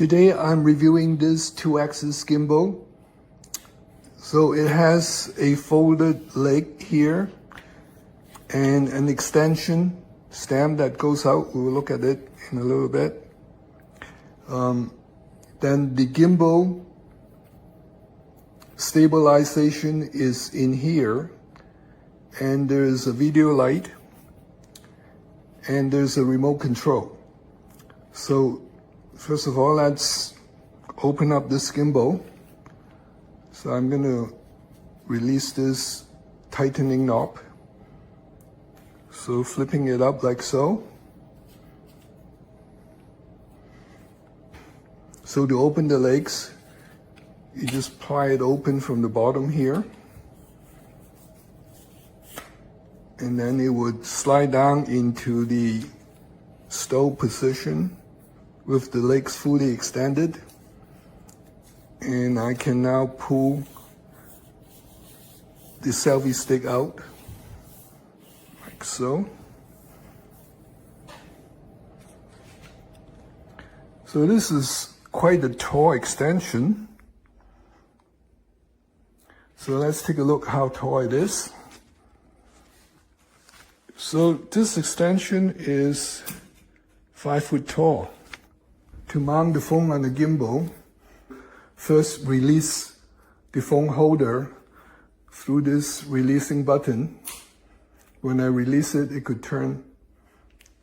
Today I'm reviewing this 2-axis gimbal. So it has a folded leg here and an extension stem that goes out. We'll look at it in a little bit. Then the gimbal stabilization is in here, and there's a video light and there's a remote control. So first of all, let's open up this gimbal. So I'm going to release this tightening knob. So flipping it up like so. So to open the legs, you just pry it open from the bottom here. And then it would slide down into the stow position with the legs fully extended. And I can now pull the selfie stick out, like so. So this is quite a tall extension. So let's take a look how tall it is. So this extension is 5 foot tall. To mount the phone on the gimbal, first release the phone holder through this releasing button. When I release it, it could turn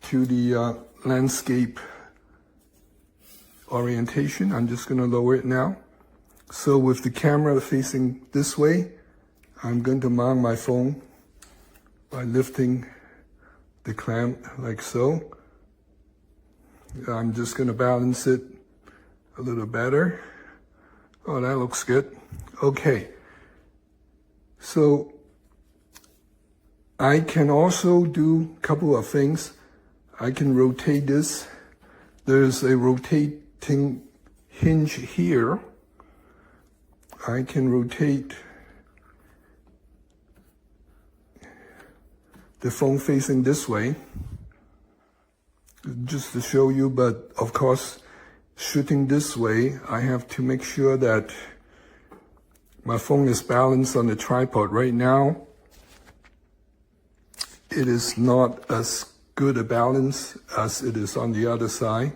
to the landscape orientation. I'm just going to lower it now. So with the camera facing this way, I'm going to mount my phone by lifting the clamp like so. I'm just going to balance it a little better. Oh, that looks good. Okay. So I can also do a couple of things. I can rotate this. There's a rotating hinge here. I can rotate the phone facing this way, just to show you, but of course, shooting this way, I have to make sure that my phone is balanced on the tripod. Right now, it is not as good a balance as it is on the other side.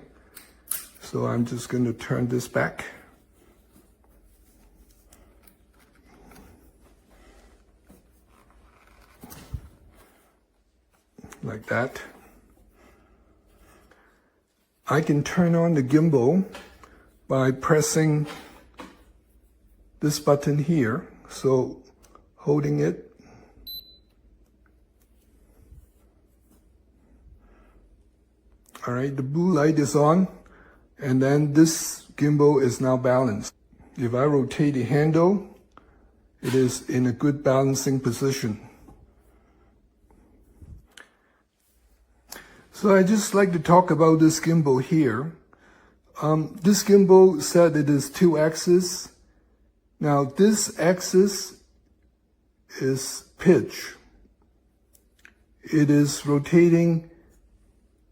So I'm just going to turn this back. Like that. I can turn on the gimbal by pressing this button here. So holding it. All right, the blue light is on, and then this gimbal is now balanced. If I rotate the handle, it is in a good balancing position. So I just like to talk about this gimbal here. This gimbal said it is 2-axis. Now this axis is pitch. It is rotating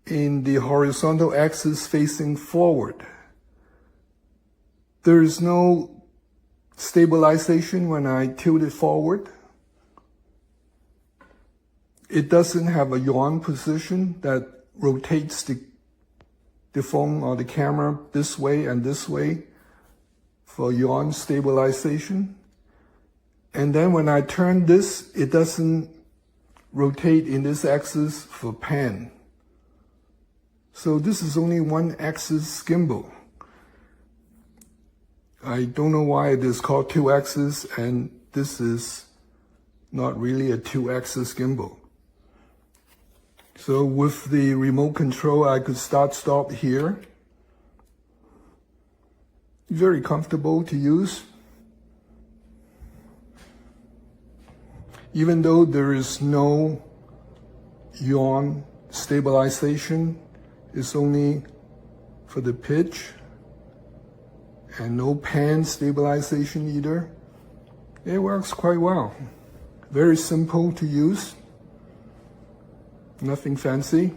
in the horizontal axis facing forward. There is no stabilization when I tilt it forward. It doesn't have a yaw position that rotates the phone or the camera this way and this way for yaw stabilization. And then when I turn this, it doesn't rotate in this axis for pan. So this is only 1-axis gimbal. I don't know why it is called 2-axis, and this is not really a 2-axis gimbal. So with the remote control, I could start-stop here. Very comfortable to use. Even though there is no yaw stabilization, it's only for the pitch, and no pan stabilization either. It works quite well. Very simple to use. Nothing fancy,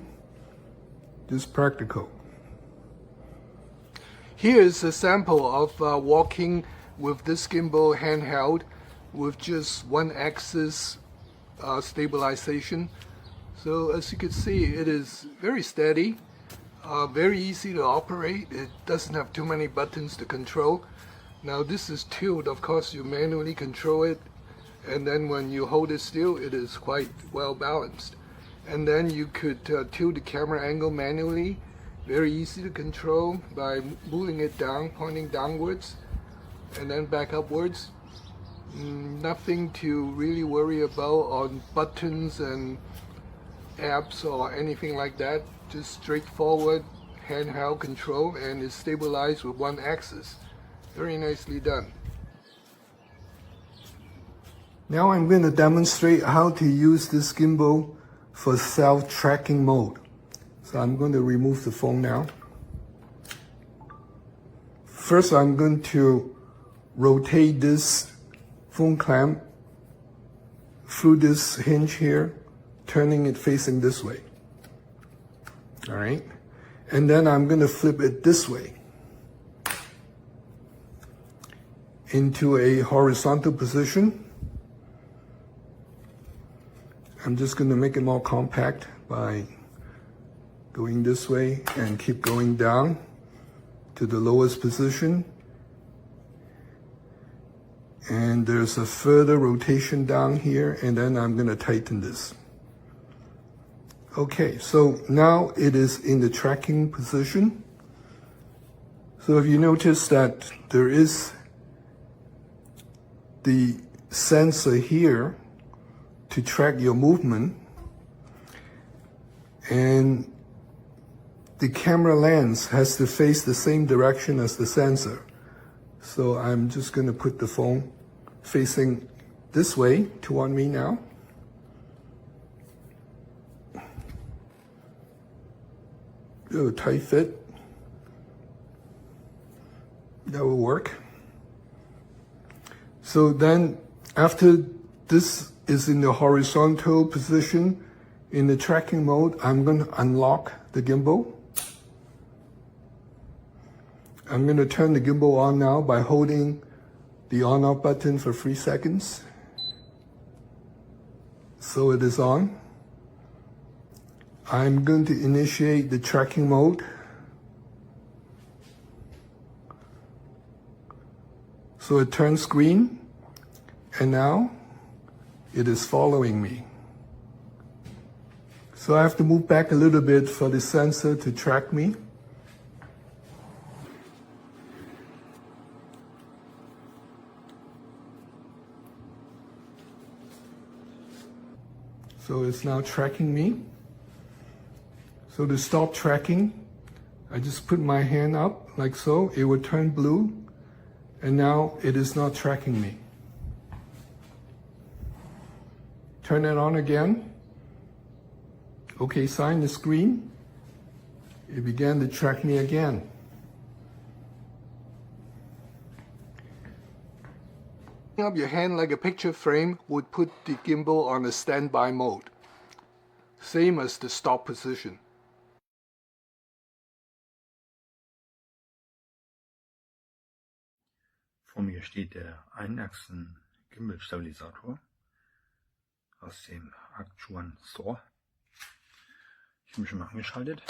just practical. Here is a sample of walking with this gimbal handheld with just one axis stabilization. So as you can see, it is very steady, very easy to operate. It doesn't have too many buttons to control. Now this is tilt, of course you manually control it, and then when you hold it still, it is quite well balanced. And then you could tilt the camera angle manually, very easy to control by moving it down, pointing downwards, and then back upwards. Nothing to really worry about on buttons and apps or anything like that. Just straightforward handheld control, and it's stabilized with one axis. Very nicely done. Now I'm going to demonstrate how to use this gimbal for self-tracking mode. So I'm going to remove the phone now. First I'm going to rotate this phone clamp through this hinge here, turning it facing this way. Alright, and then I'm going to flip it this way into a horizontal position. I'm just going to make it more compact by going this way and keep going down to the lowest position. And there's a further rotation down here, and then I'm going to tighten this. Okay, so now it is in the tracking position. So if you notice that there is the sensor here to track your movement, and the camera lens has to face the same direction as the sensor. So I'm just going to put the phone facing this way toward me now. Do a tight fit. That will work. So then after this is in the horizontal position in the tracking mode, I'm going to unlock the gimbal. I'm going to turn the gimbal on now by holding the on-off button for 3 seconds. So it is on. I'm going to initiate the tracking mode. So it turns green, and now it is following me. So I have to move back a little bit for the sensor to track me. So it's now tracking me. So to stop tracking, I just put my hand up like so. It would turn blue, and now it is not tracking me. Turn it on again. OK sign is green. It began to track me again. Up your hand like a picture frame would put the gimbal on a standby mode, same as the stop position. Vor mir steht der Einachsen Gimbal Stabilisator aus dem AOCHUAN Store. Ich habe mich schon mal angeschaltet.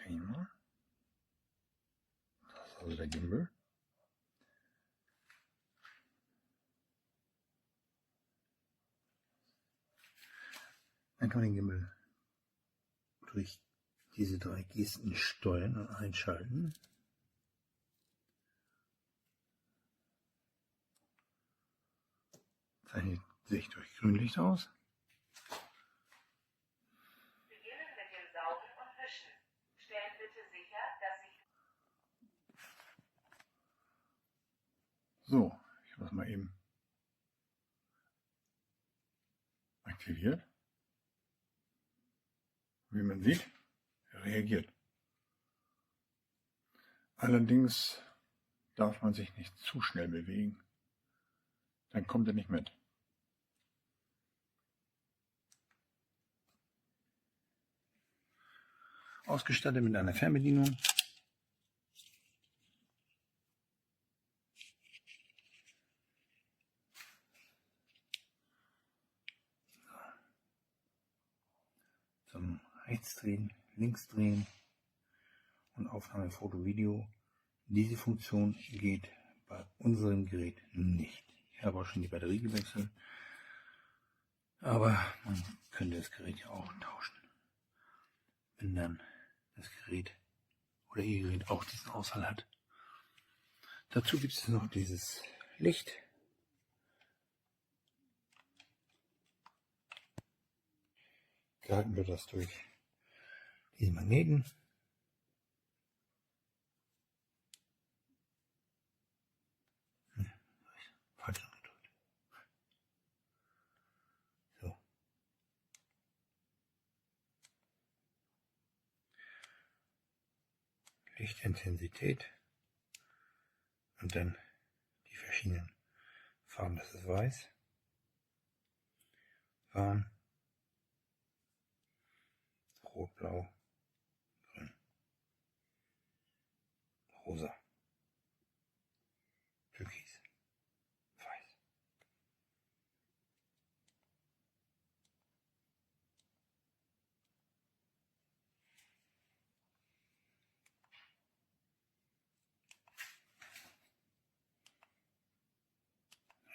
Mal. Das ist also der Gimbal. Dann kann man den Gimbal durch diese 3 Gesten steuern und einschalten. Zeichnet sich durch Grünlicht aus. Beginnen mit dem Saugen und Wischen. Stellen bitte sicher, dass sich... So, ich habe das mal eben aktiviert. Wie man sieht, er reagiert. Allerdings darf man sich nicht zu schnell bewegen. Dann kommt er nicht mit. Ausgestattet mit einer Fernbedienung. Zum Rechts drehen, links drehen und Aufnahme Foto, Video. Diese Funktion geht bei unserem Gerät nicht. Ich habe auch schon die Batterie gewechselt, aber man könnte das Gerät ja auch tauschen, wenn dann das Gerät oder Ihr Gerät auch diesen Ausfall hat. Dazu gibt es noch dieses Licht. Gehalten wird das durch diesen Magneten. Falsch angedrückt. So. Lichtintensität und dann die verschiedenen Farben. Das ist weiß, warm, rot, blau, grün, rosa, türkis, weiß.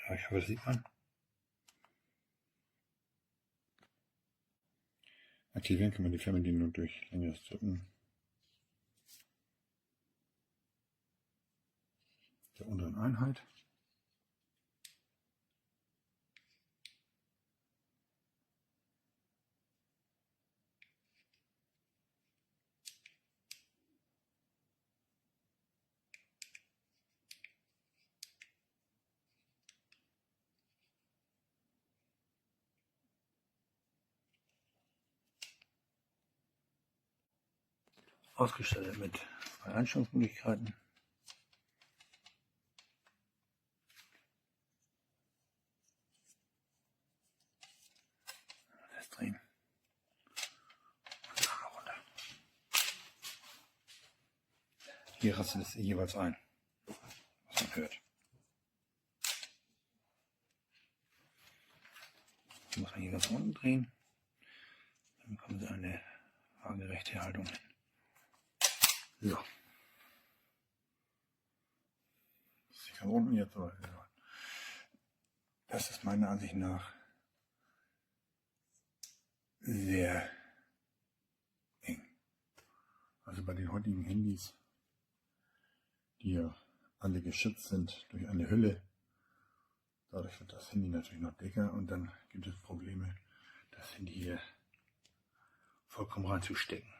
Ja, ich hoffe, das sieht man. Aktivieren kann man die Fernbedienung durch längeres Drücken der unteren Einheit. Ausgestattet mit 2 Einstellungsmöglichkeiten. Das drehen. Und dann runter. Hier rastet es jeweils ein, was man hört. Dann muss man hier ganz unten drehen. Dann bekommen Sie eine waagerechte Haltung hin. So. Ich kann unten jetzt, aber das ist meiner Ansicht nach sehr eng. Also bei den heutigen Handys, die ja alle geschützt sind durch eine Hülle, dadurch wird das Handy natürlich noch dicker und dann gibt es Probleme, das Handy hier vollkommen reinzustecken.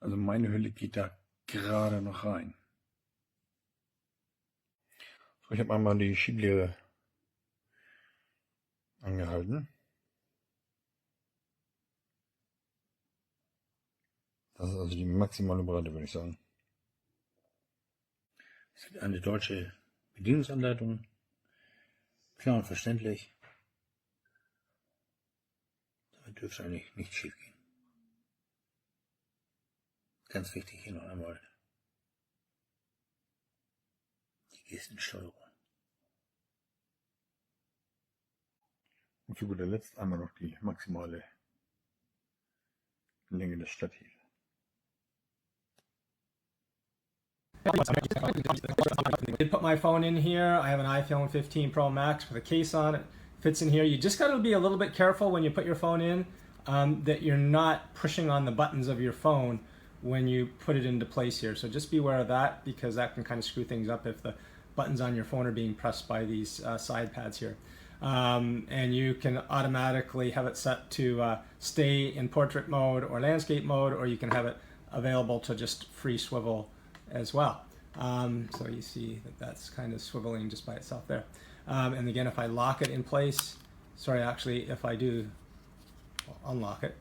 Also meine Hülle geht da gerade noch rein. So, ich habe einmal die Schieblehre angehalten. Das ist also die maximale Breite, würde ich sagen. Es gibt eine deutsche Bedienungsanleitung. Klar und verständlich. Damit dürfte eigentlich nichts schief gehen. Ganz wichtig hier noch einmal die Gestensteuerung. Und zu guter Letzt einmal noch die maximale Länge des Stativs. I did put my phone in here. I have an iPhone 15 Pro Max with a case on it. Fits in here. You just got to be a little bit careful when you put your phone in that you're not pushing on the buttons of your phone when you put it into place here. So just be aware of that, because that can kind of screw things up if the buttons on your phone are being pressed by these side pads here. And you can automatically have it set to stay in portrait mode or landscape mode, or you can have it available to just free swivel as well. So you see that that's kind of swiveling just by itself there. And again, if I lock it in place, sorry, actually, if I do unlock it,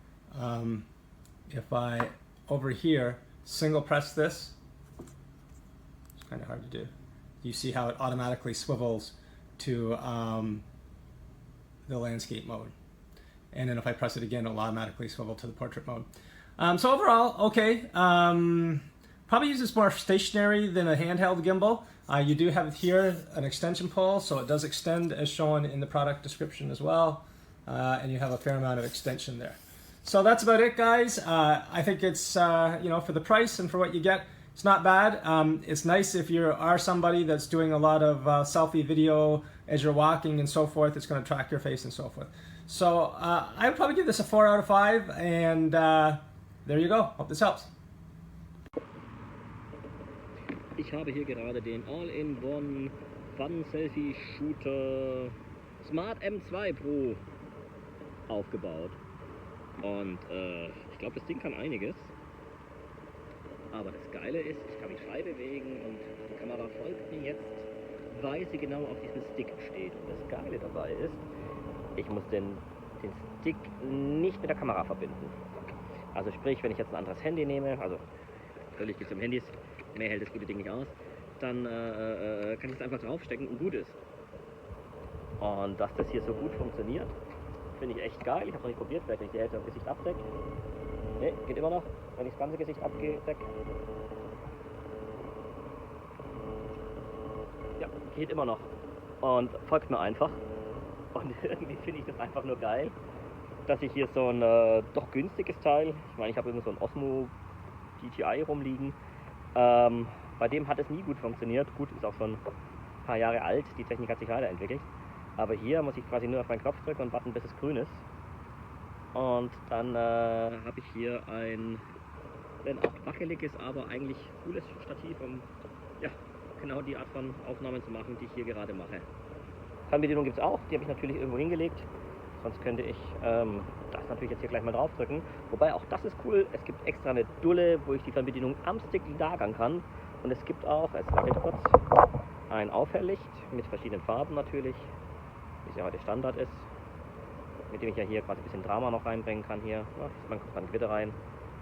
if I over here single press this, it's kind of hard to do. You see how it automatically swivels to the landscape mode. And then if I press it again, it'll automatically swivel to the portrait mode. So overall, okay. Probably use this more stationary than a handheld gimbal. You do have here an extension pole, so it does extend as shown in the product description as well. And you have a fair amount of extension there. So that's about it, guys. I think it's, you know, for the price and for what you get, it's not bad. It's nice if you are somebody that's doing a lot of selfie video as you're walking and so forth. It's going to track your face and so forth. So I would probably give this a 4 out of 5. And there you go. Hope this helps. Ich habe hier gerade den All-in-One Fun-Selfie-Shooter Smart M2 Pro aufgebaut. Und ich glaube, das Ding kann einiges. Aber das Geile ist, ich kann mich frei bewegen und die Kamera folgt mir jetzt, weil sie genau auf diesem Stick steht. Und das Geile dabei ist, ich muss den Stick nicht mit der Kamera verbinden. Also sprich, wenn ich jetzt ein anderes Handy nehme, also völlig gibt es um Handys, mehr hält das gute Ding nicht aus, dann kann ich es einfach draufstecken und gut ist. Und dass das hier so gut funktioniert, finde ich echt geil. Ich habe es noch nicht probiert, vielleicht wenn ich die Hälfte am Gesicht abdecke. Ne, geht immer noch, wenn ich das ganze Gesicht abdecke. Ja, geht immer noch. Und folgt mir einfach. Und irgendwie finde ich das einfach nur geil, dass ich hier so ein doch günstiges Teil, ich meine, ich habe irgendwo so ein Osmo DJI rumliegen. Bei dem hat es nie gut funktioniert. Gut, ist auch schon ein paar Jahre alt, die Technik hat sich weiterentwickelt. Aber hier muss ich quasi nur auf meinen Knopf drücken und warten, bis es grün ist. Und dann habe ich hier ein, wenn auch wackeliges, aber eigentlich cooles Stativ, um ja, genau die Art von Aufnahmen zu machen, die ich hier gerade mache. Fernbedienung gibt es auch, die habe ich natürlich irgendwo hingelegt. Sonst könnte ich das natürlich jetzt hier gleich mal draufdrücken. Wobei auch das ist cool, es gibt extra eine Dulle, wo ich die Fernbedienung am Stick lagern kann. Und es gibt auch, es wackelt kurz, ein Aufhelllicht mit verschiedenen Farben natürlich, wie es ja heute Standard ist, mit dem ich ja hier quasi ein bisschen Drama noch reinbringen kann hier. Ja, man kommt dann Gewitter rein.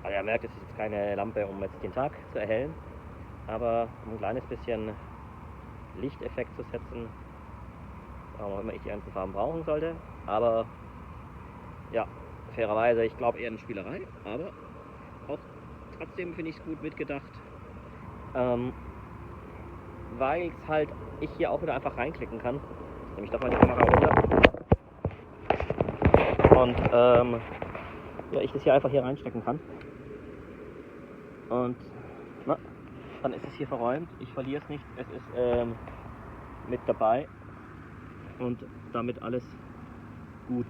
Also ihr merkt, es ist jetzt keine Lampe, um jetzt den Tag zu erhellen, aber um ein kleines bisschen Lichteffekt zu setzen, warum auch immer ich die ganzen Farben brauchen sollte. Aber ja, fairerweise, ich glaube eher eine Spielerei, aber auch trotzdem finde ich es gut mitgedacht, weil halt ich hier auch wieder einfach reinklicken kann. Nämlich darf man die Kamera runter. Und ja, ich das hier einfach hier reinstecken kann. Und na, dann ist es hier verräumt. Ich verliere es nicht. Es ist mit dabei. Und damit alles gut.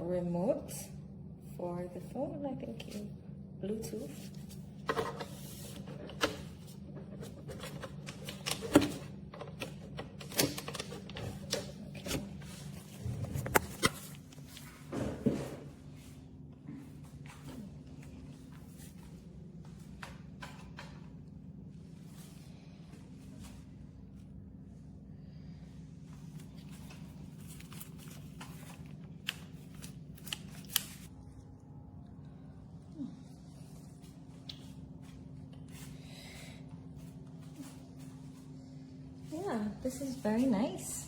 Remote for the phone, I think in Bluetooth. This is very nice.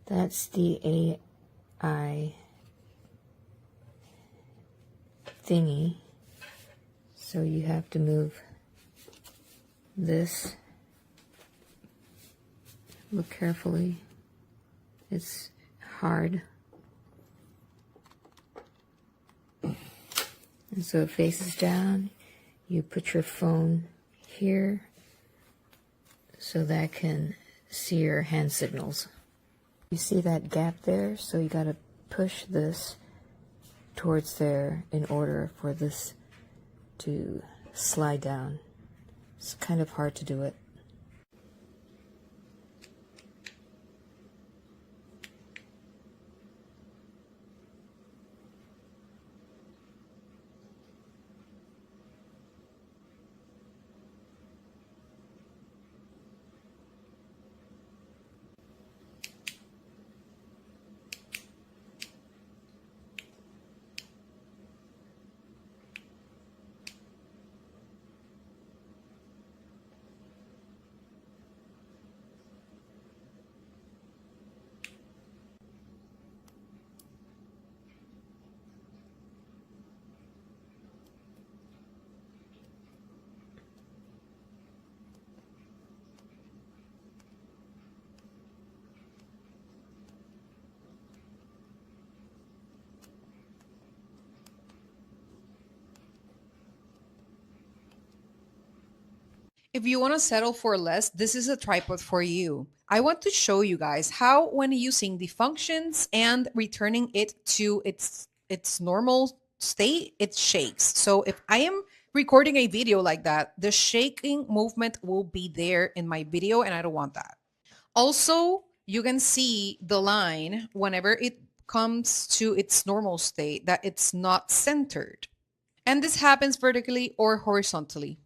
That's the AI thingy. So you have to move this. Look carefully. It's hard. And so it faces down. You put your phone here so that can see your hand signals. You see that gap there? So you gotta push this towards there in order for this to slide down. It's kind of hard to do it. If you want to settle for less, this is a tripod for you. I want to show you guys how, when using the functions and returning it to its normal state, it shakes. So if I am recording a video like that, the shaking movement will be there in my video, and I don't want that. Also, you can see the line whenever it comes to its normal state, that it's not centered. And this happens vertically or horizontally.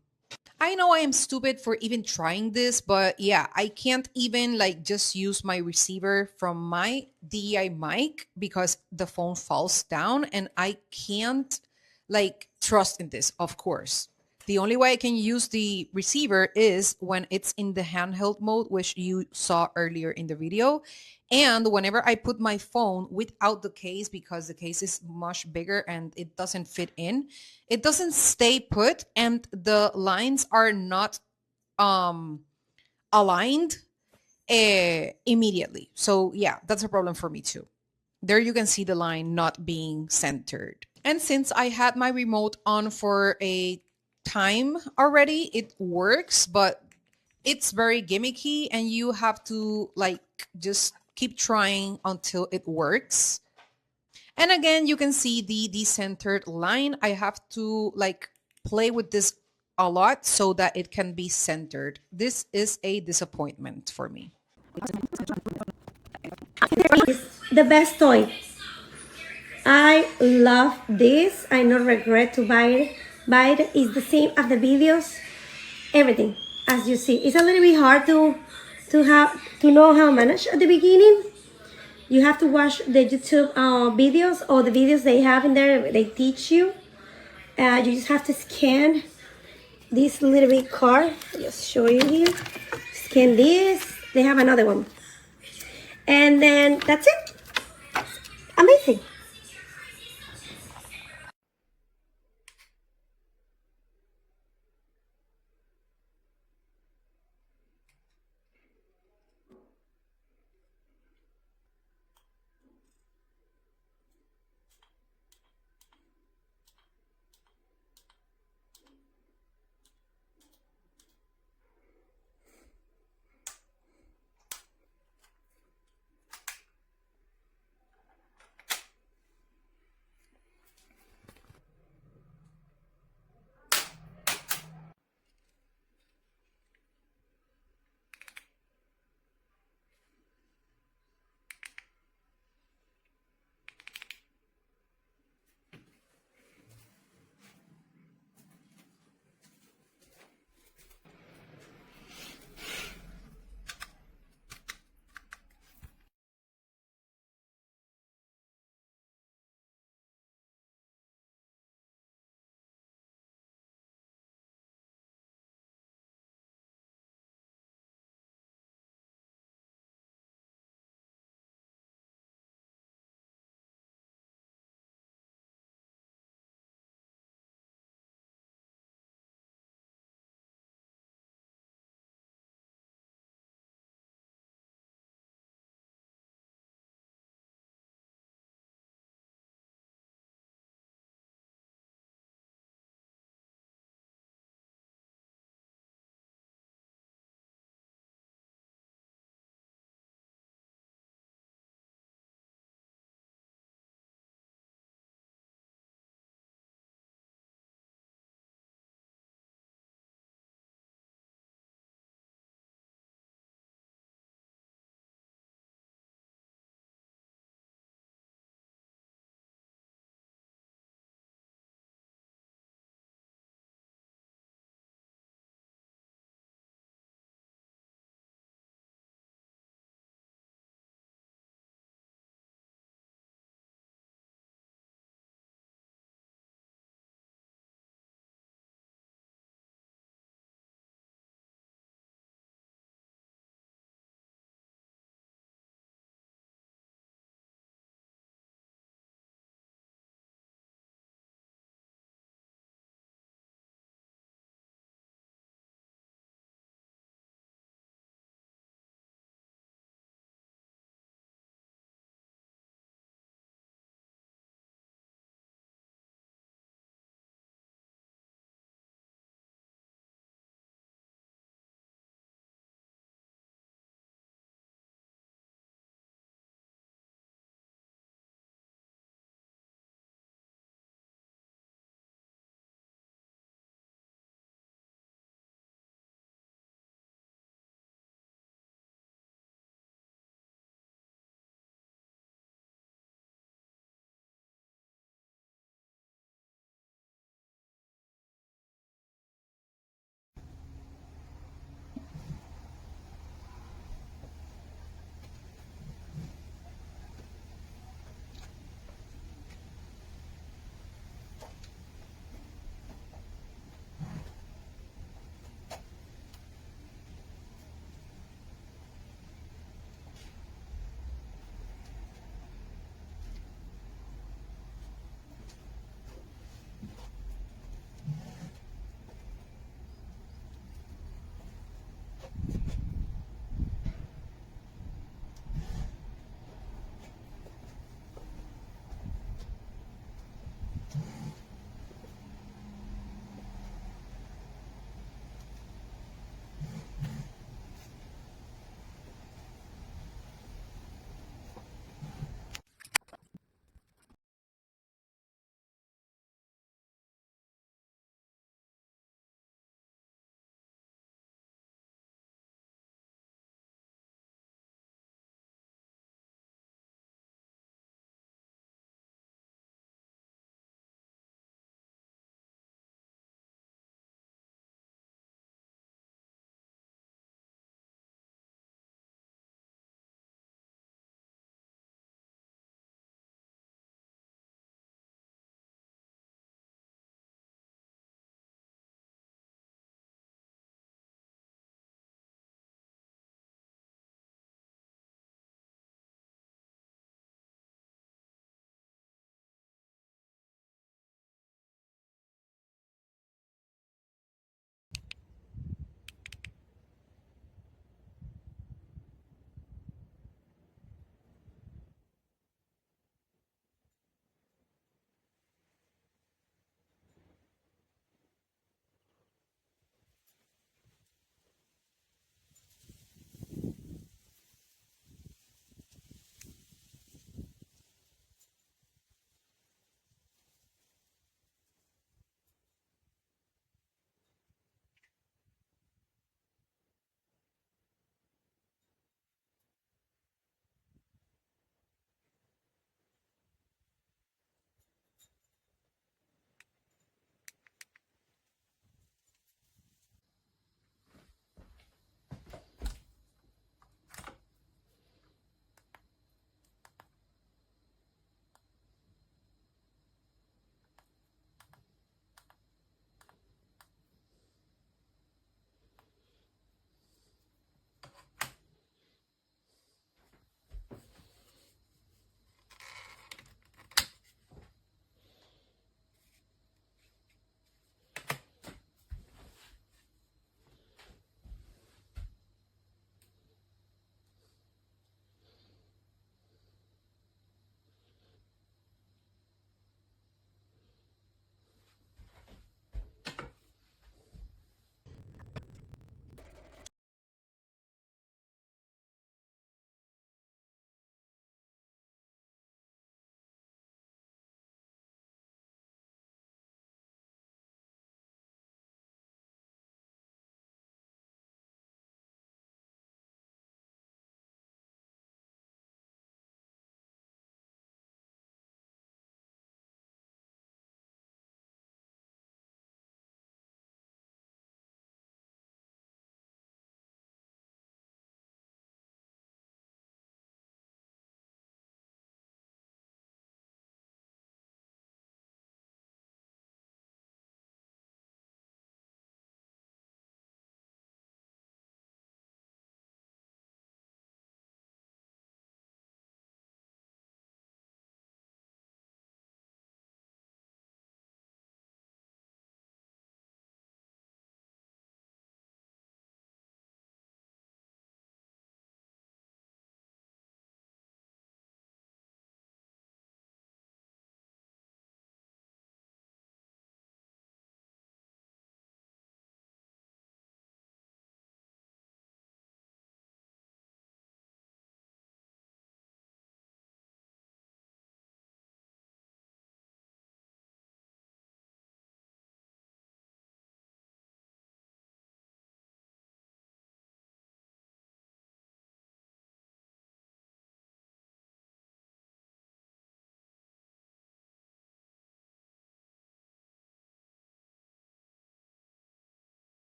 I know I am stupid for even trying this, but yeah, I can't even like just use my receiver from my DEI mic because the phone falls down, and I can't like trust in this, of course. The only way I can use the receiver is when it's in the handheld mode, which you saw earlier in the video. And whenever I put my phone without the case, because the case is much bigger and it doesn't fit in, it doesn't stay put, and the lines are not aligned, immediately. So yeah, that's a problem for me too. There you can see the line not being centered. And since I had my remote on for a time already, it works, but it's very gimmicky and you have to like just keep trying until it works. And again, you can see the decentered line. I have to like play with this a lot so that it can be centered. This is a disappointment for me. The best toy. I love this. I not regret to buy it. It's the same as the videos. Everything, as you see, it's a little bit hard to know how to manage at the beginning. You have to watch the YouTube videos or the videos they have in there. They teach you. You just have to scan this little bit card. I'll just show you here. Scan this. They have another one, and then that's it. Amazing.